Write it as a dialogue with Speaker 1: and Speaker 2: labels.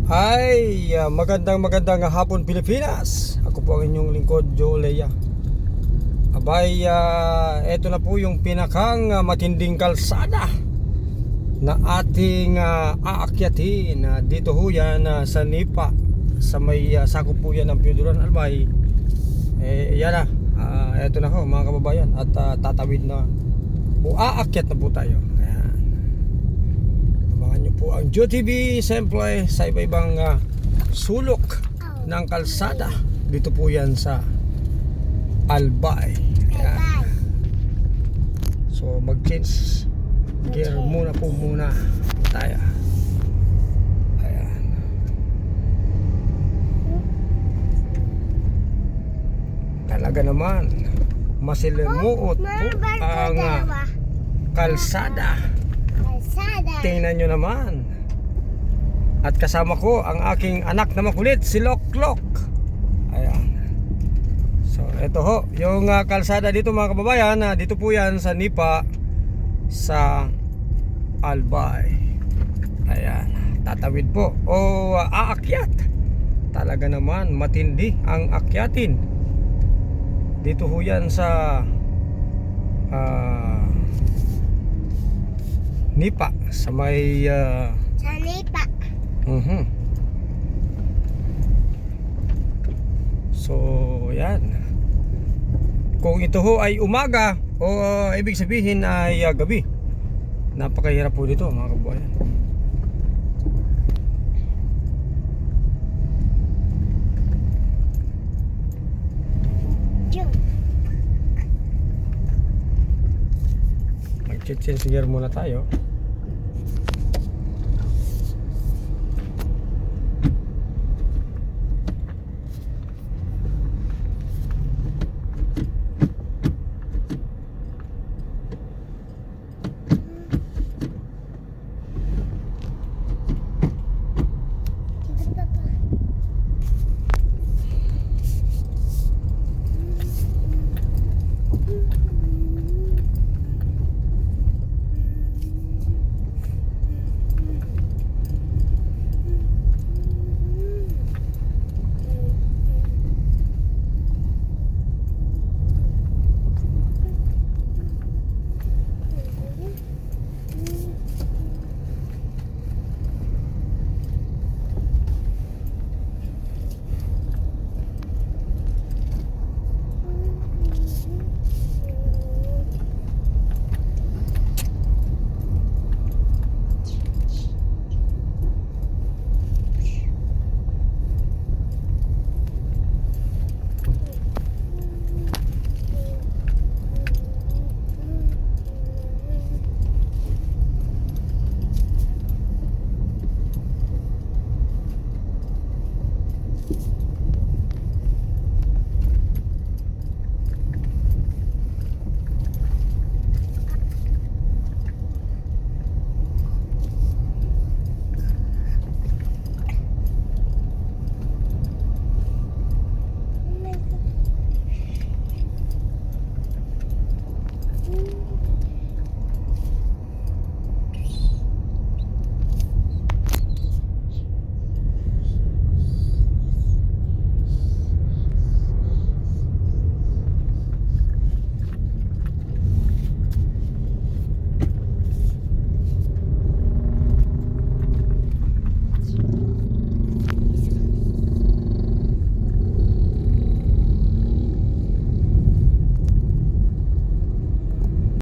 Speaker 1: Magandang hapon Pilipinas. Ako po ang inyong lingkod, Joe Leia. Eto na po yung pinakang matinding kalsada na ating aakyatin. Dito ho yan sa Nipa, sa may sakop po yan ng Piuduran, Albay. Yan na, eto na ho mga kababayan. At tatawid na o aakyat na po tayo. Ayan. Abangan nyo po ang GeoTV, siyempre sa iba-ibang sulok ng kalsada. Dito po yan sa Albay. Ayan. So mag-change gear muna tayo. Ayan. Talaga naman masilimuot po ang kalsada. Tingnan nyo naman. At kasama ko ang aking anak na makulit, si Loklok. Ayan. So ito ho, yung kalsada dito mga kababayan. Dito po yan sa Nipa, sa Albay. Ayan, tatawid po o aakyat. Talaga naman matindi ang akyatin. Dito ho yan sa Nipa, sa may
Speaker 2: sa Nipa.
Speaker 1: So yan. Kung ito ho ay umaga o ibig sabihin ay gabi, napakahirap po dito mga kababayan. Mag-change gear muna tayo.